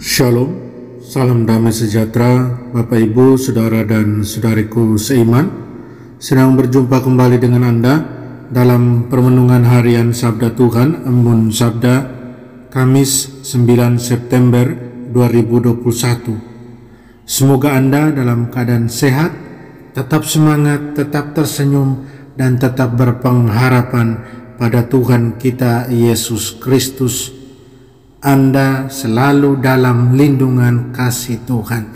Shalom, salam damai sejahtera Bapak Ibu, Saudara dan Saudariku seiman. Senang berjumpa kembali dengan Anda dalam permenungan harian Sabda Tuhan, Embun Sabda, Kamis 9 September 2021. Semoga Anda dalam keadaan sehat, tetap semangat, tetap tersenyum, dan tetap berpengharapan pada Tuhan kita Yesus Kristus. Anda selalu dalam lindungan kasih Tuhan.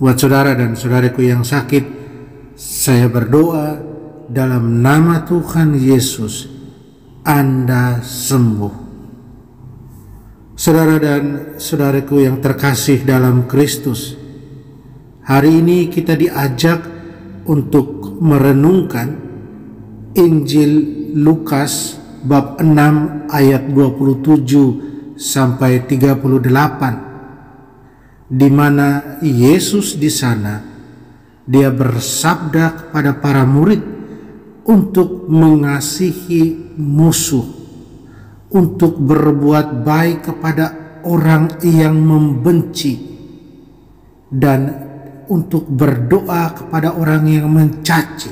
Buat saudara dan saudariku yang sakit, saya berdoa dalam nama Tuhan Yesus, Anda sembuh. Saudara dan saudariku yang terkasih dalam Kristus, hari ini kita diajak untuk merenungkan Injil Lukas bab 6 ayat 27 sampai 38, di mana Yesus di sana dia bersabda kepada para murid untuk mengasihi musuh, untuk berbuat baik kepada orang yang membenci, dan untuk berdoa kepada orang yang mencaci.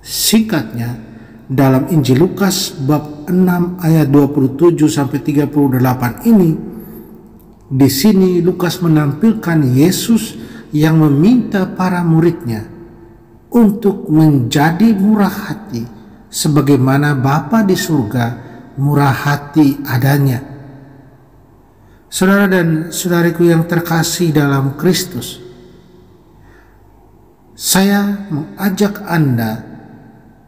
Singkatnya, dalam Injil Lukas bab 6 ayat 27 sampai 38 ini, di sini Lukas menampilkan Yesus yang meminta para muridnya untuk menjadi murah hati sebagaimana Bapa di surga murah hati adanya. Saudara dan saudariku yang terkasih dalam Kristus, saya mengajak Anda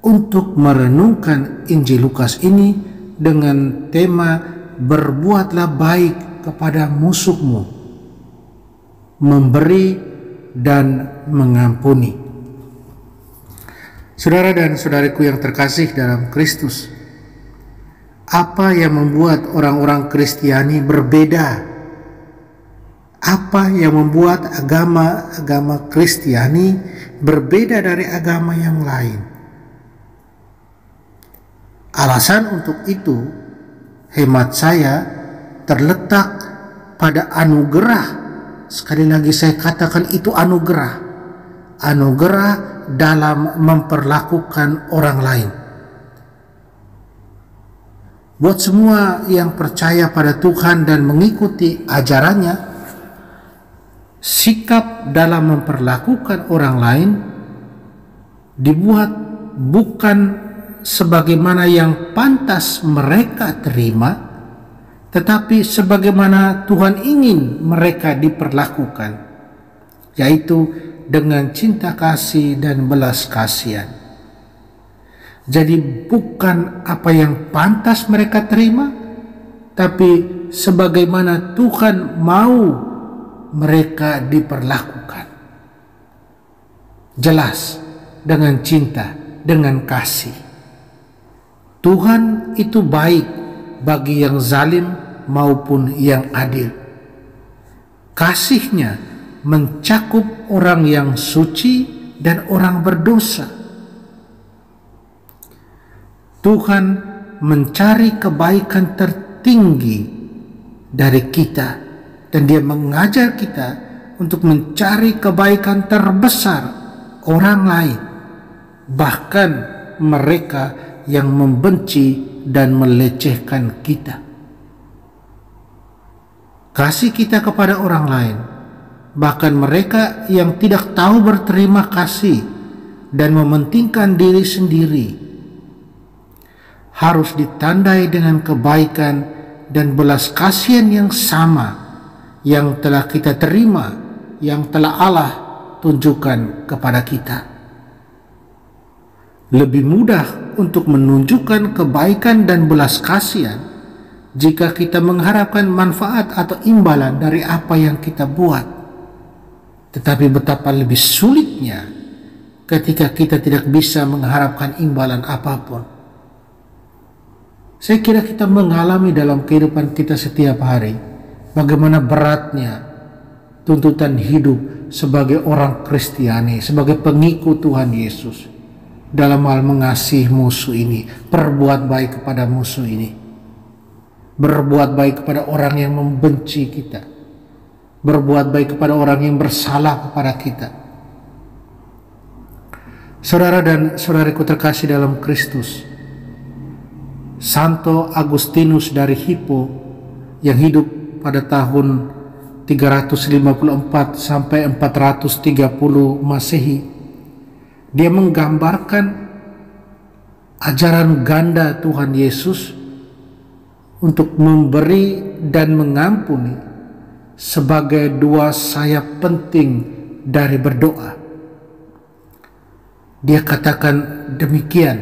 untuk merenungkan Injil Lukas ini dengan tema berbuatlah baik kepada musuhmu, memberi dan mengampuni. Saudara dan saudariku yang terkasih dalam Kristus, apa yang membuat orang-orang Kristiani berbeda? Apa yang membuat agama Kristiani berbeda dari agama yang lain? Alasan untuk itu, hemat saya, terletak pada anugerah. Sekali lagi saya katakan itu anugerah. Anugerah dalam memperlakukan orang lain. Buat semua yang percaya pada Tuhan dan mengikuti ajarannya, sikap dalam memperlakukan orang lain dibuat bukan sebagaimana yang pantas mereka terima, tetapi sebagaimana Tuhan ingin mereka diperlakukan, yaitu dengan cinta kasih dan belas kasihan. Jadi bukan apa yang pantas mereka terima, tapi sebagaimana Tuhan mau mereka diperlakukan. Jelas, dengan cinta, dengan kasih. Tuhan itu baik bagi yang zalim maupun yang adil. Kasih-Nya mencakup orang yang suci dan orang berdosa. Tuhan mencari kebaikan tertinggi dari kita, dan Dia mengajar kita untuk mencari kebaikan terbesar orang lain, bahkan mereka yang membenci dan melecehkan kita. Kasih kita kepada orang lain, bahkan mereka yang tidak tahu berterima kasih dan mementingkan diri sendiri, harus ditandai dengan kebaikan dan belas kasihan yang sama yang telah kita terima, yang telah Allah tunjukkan kepada kita. Lebih mudah untuk menunjukkan kebaikan dan belas kasihan jika kita mengharapkan manfaat atau imbalan dari apa yang kita buat. Tetapi betapa lebih sulitnya ketika kita tidak bisa mengharapkan imbalan apapun. Saya kira kita mengalami dalam kehidupan kita setiap hari bagaimana beratnya tuntutan hidup sebagai orang Kristiani, sebagai pengikut Tuhan Yesus, dalam hal mengasihi musuh ini, perbuat baik kepada musuh ini. berbuat baik kepada orang yang membenci kita, berbuat baik kepada orang yang bersalah kepada kita. Saudara dan saudariku terkasih dalam Kristus, Santo Agustinus dari Hippo yang hidup pada tahun 354 sampai 430 Masehi, dia menggambarkan ajaran ganda Tuhan Yesus untuk memberi dan mengampuni sebagai dua sayap penting dari berdoa. Dia katakan demikian: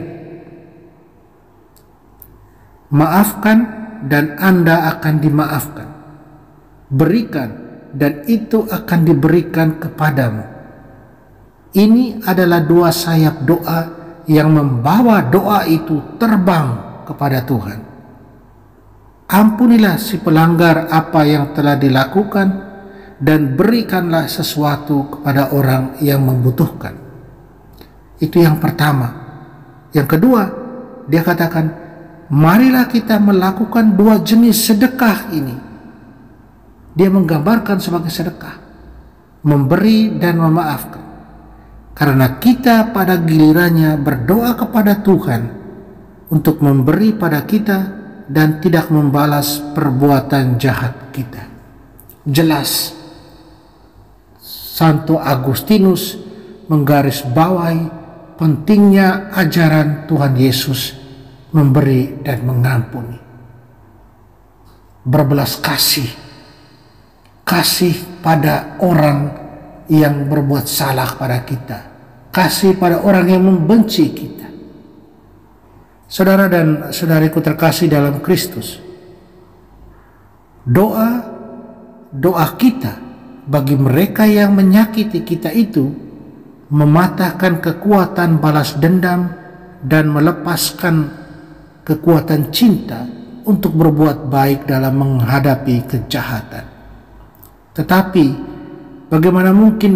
maafkan dan Anda akan dimaafkan, berikan dan itu akan diberikan kepadamu. Ini adalah dua sayap doa yang membawa doa itu terbang kepada Tuhan. Ampunilah si pelanggar apa yang telah dilakukan, dan berikanlah sesuatu kepada orang yang membutuhkan. Itu yang pertama. Yang kedua, dia katakan, marilah kita melakukan dua jenis sedekah ini. Dia menggambarkan sebagai sedekah, memberi dan memaafkan. Karena kita pada gilirannya berdoa kepada Tuhan untuk memberi pada kita dan tidak membalas perbuatan jahat kita. Jelas, Santo Agustinus menggarisbawahi pentingnya ajaran Tuhan Yesus memberi dan mengampuni. Berbelas kasih, kasih pada orang yang berbuat salah pada kita, kasih pada orang yang membenci kita. Saudara dan saudariku terkasih dalam Kristus, doa kita bagi mereka yang menyakiti kita itu mematahkan kekuatan balas dendam dan melepaskan kekuatan cinta untuk berbuat baik dalam menghadapi kejahatan. Tetapi bagaimana mungkin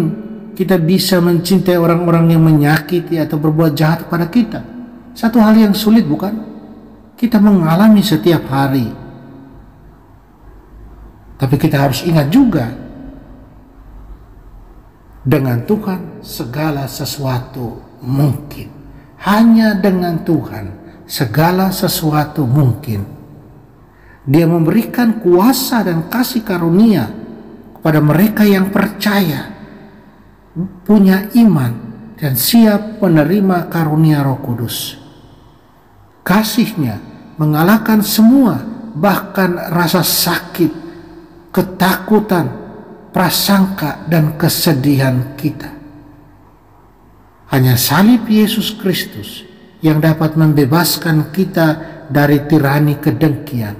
kita bisa mencintai orang-orang yang menyakiti atau berbuat jahat kepada kita? Satu hal yang sulit, bukan? Kita mengalami setiap hari. Tapi kita harus ingat juga, dengan Tuhan segala sesuatu mungkin. Hanya dengan Tuhan segala sesuatu mungkin. Dia memberikan kuasa dan kasih karunia kepada mereka yang percaya, punya iman, dan siap menerima karunia Roh Kudus. Kasih-Nya mengalahkan semua, bahkan rasa sakit, ketakutan, prasangka, dan kesedihan kita. Hanya salib Yesus Kristus yang dapat membebaskan kita dari tirani kedengkian,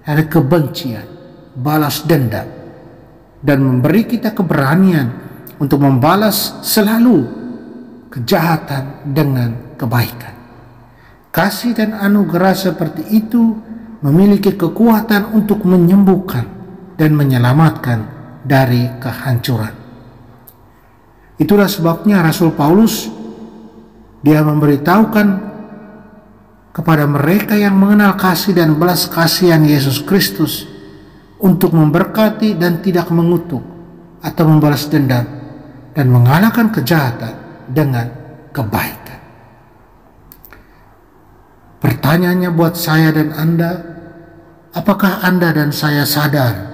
dari kebencian, balas dendam, dan memberi kita keberanian untuk membalas selalu kejahatan dengan kebaikan. Kasih dan anugerah seperti itu memiliki kekuatan untuk menyembuhkan dan menyelamatkan dari kehancuran. Itulah sebabnya Rasul Paulus, dia memberitahukan kepada mereka yang mengenal kasih dan belas kasihan Yesus Kristus untuk memberkati dan tidak mengutuk atau membalas dendam dan mengalahkan kejahatan dengan kebaikan. Pertanyaannya buat saya dan Anda, apakah Anda dan saya sadar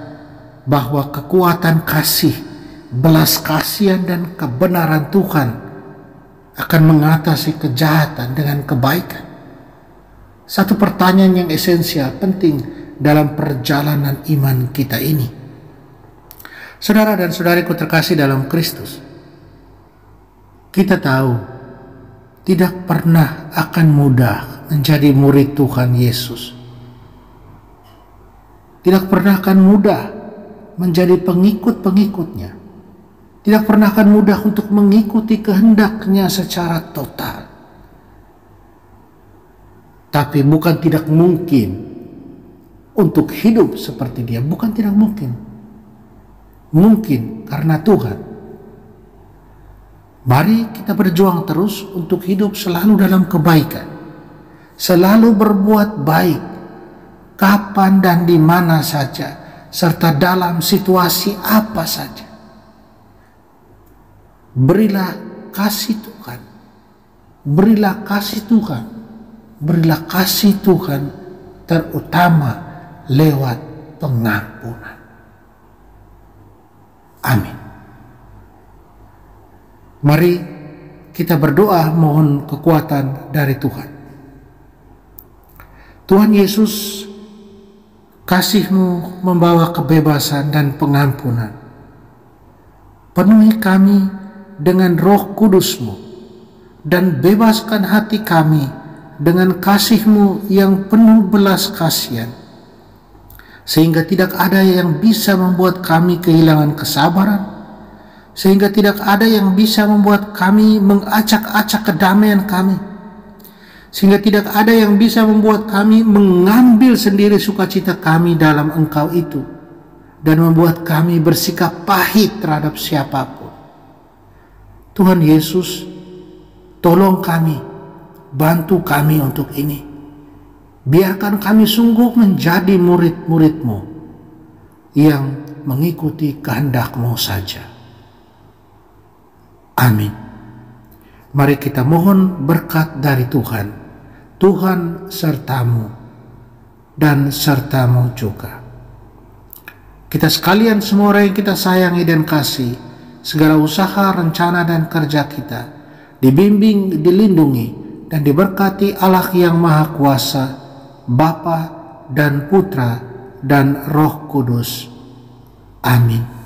bahwa kekuatan kasih, belas kasihan, dan kebenaran Tuhan akan mengatasi kejahatan dengan kebaikan? Satu pertanyaan yang esensial, penting dalam perjalanan iman kita ini. Saudara dan saudariku terkasih dalam Kristus, kita tahu tidak pernah akan mudah menjadi murid Tuhan Yesus. Tidak pernah akan mudah menjadi pengikut-pengikutnya. Tidak pernah akan mudah untuk mengikuti kehendaknya secara total. Tapi bukan tidak mungkin untuk hidup seperti dia. Bukan tidak mungkin. Mungkin karena Tuhan. Mari kita berjuang terus untuk hidup selalu dalam kebaikan. Selalu berbuat baik. kapan dan di mana saja, serta dalam situasi apa saja. Berilah kasih Tuhan, berilah kasih Tuhan, berilah kasih Tuhan, terutama lewat pengampunan. Amin. Mari kita berdoa mohon kekuatan dari Tuhan. Tuhan Yesus, kasih-Mu membawa kebebasan dan pengampunan. Penuhi kami dengan Roh Kudus-Mu dan bebaskan hati kami dengan kasih-Mu yang penuh belas kasihan, sehingga tidak ada yang bisa membuat kami kehilangan kesabaran, sehingga tidak ada yang bisa membuat kami mengacak-acak kedamaian kami, sehingga tidak ada yang bisa membuat kami mengambil sendiri sukacita kami dalam Engkau itu, dan membuat kami bersikap pahit terhadap siapapun. Tuhan Yesus, tolong kami, bantu kami untuk ini. Biarkan kami sungguh menjadi murid-murid-Mu yang mengikuti kehendak-Mu saja. Amin. Mari kita mohon berkat dari Tuhan. Tuhan sertamu dan sertamu juga. Kita sekalian semua orang yang kita sayangi dan kasih, segala usaha, rencana dan kerja kita dibimbing, dilindungi dan diberkati Allah yang Maha Kuasa, Bapa dan Putra dan Roh Kudus. Amin.